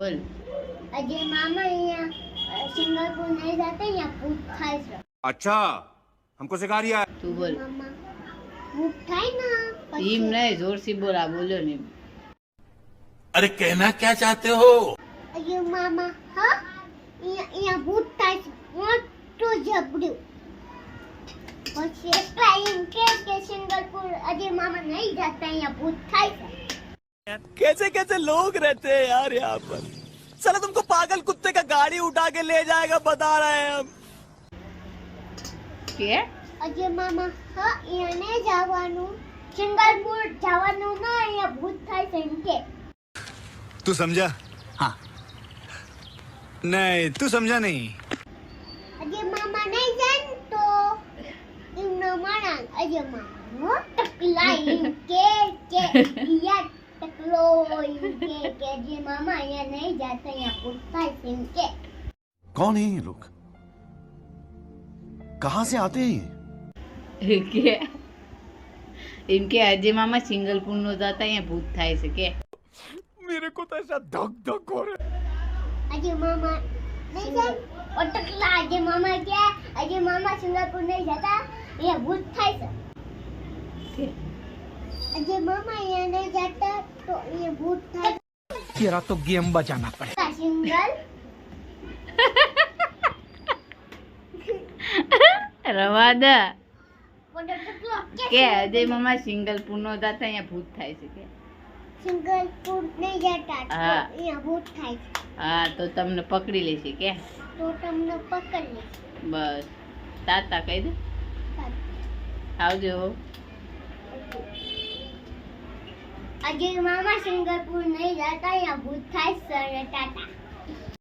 बोल। अजय मामा यहाँ सिंगापुर नहीं जाते, यहाँ भूत खाए से। अच्छा, हमको सिखा रिया है। तू बोल। मामा भूत खाए ना टीम नहीं, जोर से बोला, बोलो नहीं। अरे कहना क्या चाहते हो? अजय मामा हाँ यहाँ भूत खाए से मोटो जबड़ू પછી ટ્રાઈન કે સિંગાपुर अजय मामा नहीं जाता, यहाँ भूत खाए से। कैसे कैसे लोग रहते हैं यार यहाँ पर। साला तुमको पागल कुत्ते का गाड़ी उठा के ले जाएगा, बता रहे हैं हम। क्या? अजय मामा हाँ यहाँ नहीं जावानू, सिंगापुर जावानू ना, यहाँ भूत खाए से इनके। तू समझा? हाँ। नहीं, तू समझा नहीं। अजय मामा नहीं जान तो इमनो माना अजय मामा टकला इनके या टकलो इनके के अजय मामा यहाँ नहीं जाता, यहाँ पूछता है इनके। कौन है ये लोग? कहाँ से आते हैं ये? क्या? इनके अजय मामा सिंगलपुर नो जाता है, भूत થાય છે કે? मेरे को तो ऐसा धक धक हो रहा है। अजय मामा नहीं जान और टकला अजय मामा क्या अजय मामा सिंगापुर नहीं जाता, यहाँ भूत થાય છે। કે? अजय मामा यहाँ नहीं जाता तो ये भूत થાય तेरा तो गेम बजाना पड़ेगा। सिंगल રવા દે वो टकलो કે અજય મામા સિંગલપુર નો જાતા, અહીંયા ભૂત થાય છે કે? सिंगापुर नहीं जाता हाँ। तो यहाँ भूत થાય છે, હા, તો તમને પકડી લેશે કે? तो તમને પકડ લે। બસ તાતા કહી દે, આવજો। अजय मामा सिंगापुर नहीं जाता, यहाँ भूत થાય છે, टाटा।